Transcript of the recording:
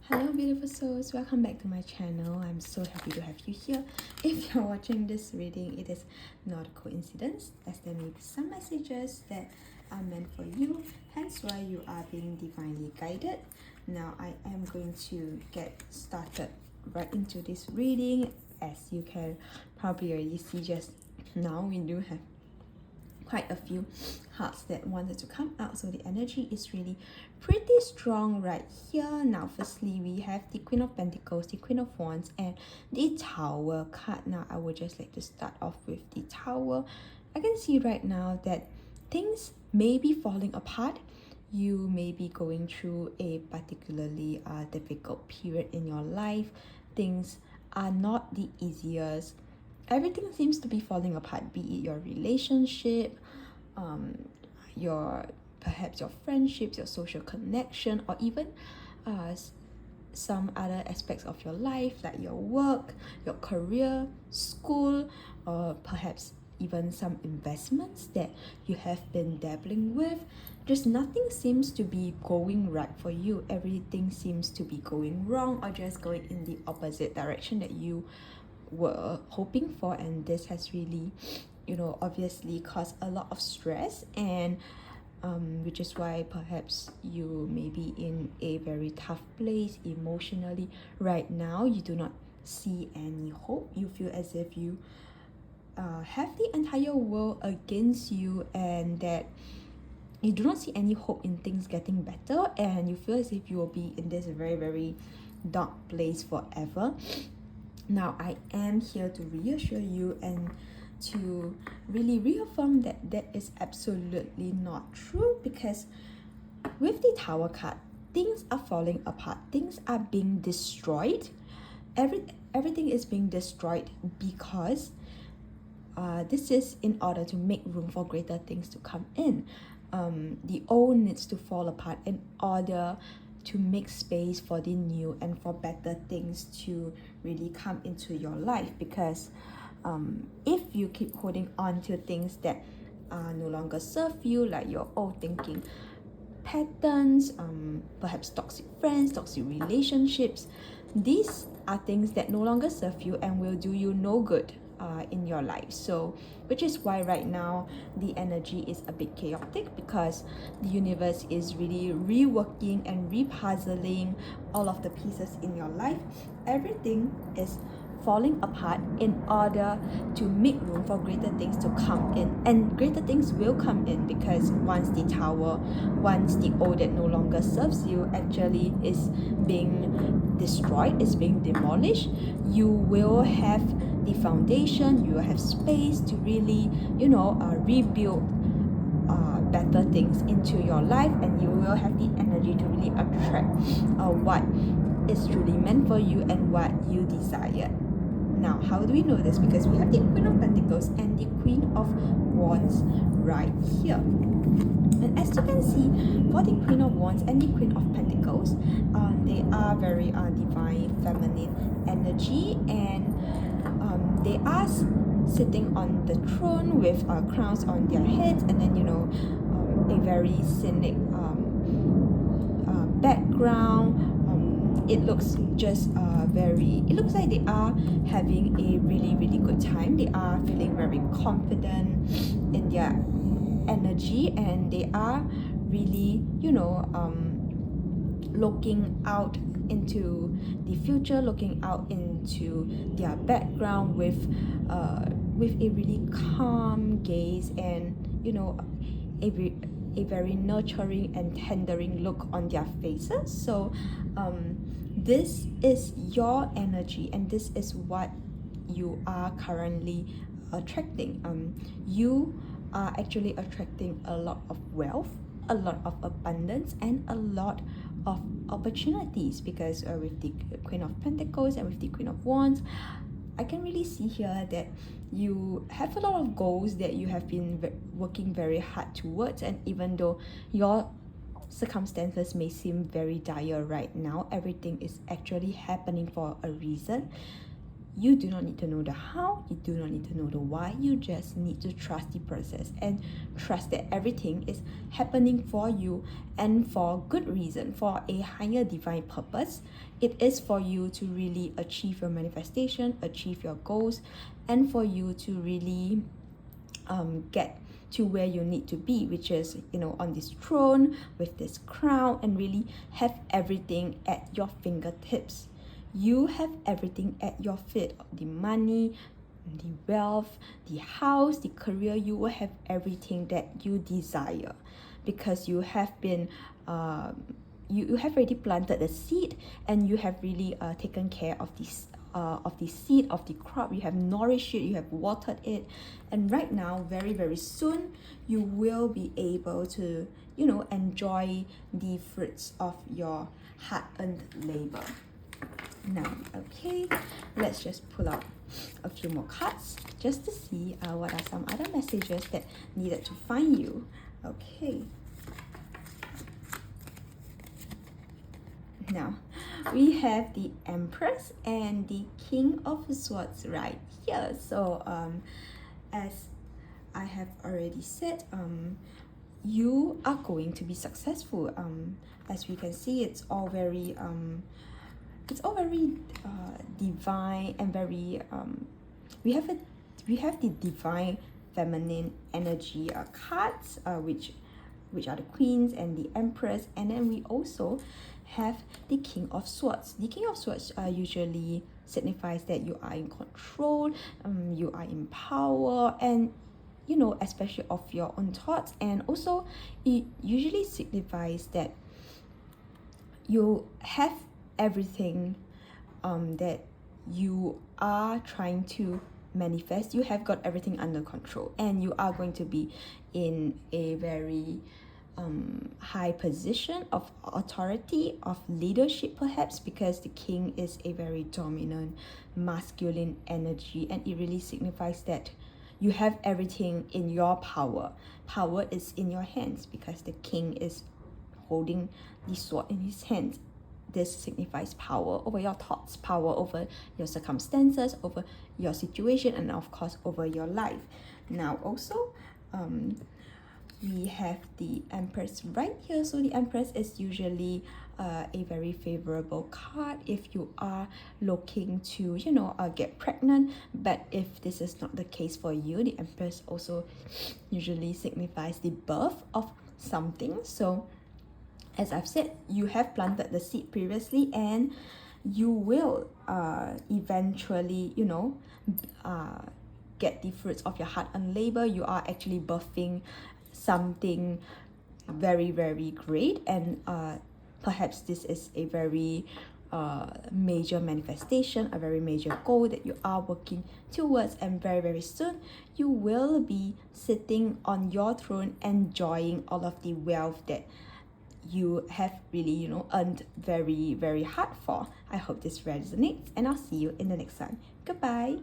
Hello beautiful souls, welcome back to my channel. I'm so happy to have you here. If you're watching this reading, it is not a coincidence, as there may be some messages that are meant for you, hence why you are being divinely guided. Now I am going to get started right into this reading. As you can probably already see just now, we do have quite a few hearts that wanted to come out, so the energy is really pretty strong right here. Now firstly, we have the Queen of Pentacles, the Queen of Wands, and the Tower card. Now I would just like to start off with the Tower. I can see right now that things may be falling apart. You may be going through a particularly difficult period in your life. Things are not the easiest. Everything seems to be falling apart, be it your relationship, your perhaps your friendships, your social connection, or even uh, some other aspects of your life, like your work, your career, school, or perhaps even some investments that you have been dabbling with. Just nothing seems to be going right for you. Everything seems to be going wrong or just going in the opposite direction that you were hoping for, and this has really, obviously caused a lot of stress, and which is why perhaps you may be in a very tough place emotionally right now. You do not see any hope. You feel as if you have the entire world against you, and that you do not see any hope in things getting better, and you feel as if you will be in this very, very dark place forever. Now I am here to reassure you and to really reaffirm that that is absolutely not true, because with the Tower card, things are falling apart, things are being destroyed. Everything is being destroyed because this is in order to make room for greater things to come in. The old needs to fall apart in order to make space for the new and for better things to really come into your life. Because if you keep holding on to things that no longer serve you, like your old thinking patterns, perhaps toxic friends, toxic relationships, these are things that no longer serve you and will do you no good in your life. So which is why right now the energy is a bit chaotic, because the universe is really reworking and repuzzling all of the pieces in your life. Everything is falling apart in order to make room for greater things to come in, and greater things will come in, because once the old that no longer serves you actually is being destroyed, is being demolished, you will have the foundation, you will have space to really rebuild better things into your life, and you will have the energy to really attract what is truly meant for you and what you desire. Now, how do we know this? Because we have the Queen of Pentacles and the Queen of Wands right here. And as you can see, for the Queen of Wands and the Queen of Pentacles, they are very divine, feminine energy, and they are sitting on the throne with crowns on their heads, and then a very scenic background. It looks just it looks like they are having a really, really good time. They are feeling very confident in their energy, and they are really looking out into the future, looking out into their background with a really calm gaze, and a very nurturing and tendering look on their faces. So this is your energy, and this is what you are currently attracting. You are actually attracting a lot of wealth, a lot of abundance, and a lot of opportunities, because with the Queen of Pentacles and with the Queen of Wands, I can really see here that you have a lot of goals that you have been working very hard towards, and even though your circumstances may seem very dire right now, everything is actually happening for a reason. You do not need to know the how, you do not need to know the why, you just need to trust the process and trust that everything is happening for you and for good reason, for a higher divine purpose. It is for you to really achieve your manifestation, achieve your goals, and for you to really get to where you need to be, which is, on this throne with this crown, and really have everything at your fingertips. You have everything at your feet: the money, the wealth, the house, the career. You will have everything that you desire because you have been you have already planted the seed, and you have really taken care of this of the seed, of the crop. You have nourished it, you have watered it, and right now, very very soon, you will be able to enjoy the fruits of your hard-earned labor. Now, okay, let's just pull out a few more cards just to see what are some other messages that needed to find you. Okay, now we have the Empress and the King of Swords right here. So as I have already said, you are going to be successful. As we can see, it's all very divine and very we have the divine feminine energy cards, which are the Queens and the Empress, and then we also have the King of Swords. The King of Swords usually signifies that you are in control, you are in power, and especially of your own thoughts. And also it usually signifies that you have everything that you are trying to manifest. You have got everything under control, and you are going to be in a very high position of authority, of leadership, perhaps, because the king is a very dominant masculine energy, and it really signifies that you have everything in your power. Power is in your hands because the king is holding the sword in his hands. This signifies power over your thoughts, power over your circumstances, over your situation, and of course over your life. Now also we have the Empress right here. So the Empress is usually a very favorable card if you are looking to get pregnant. But if this is not the case for you, the Empress also usually signifies the birth of something. So as I've said, you have planted the seed previously, and you will eventually get the fruits of your hard-earned labor. You are actually birthing something very very great, and perhaps this is a very major manifestation, a very major goal that you are working towards, and very very soon you will be sitting on your throne enjoying all of the wealth that you have really earned very very hard for. I hope this resonates, and I'll see you in the next one. Goodbye.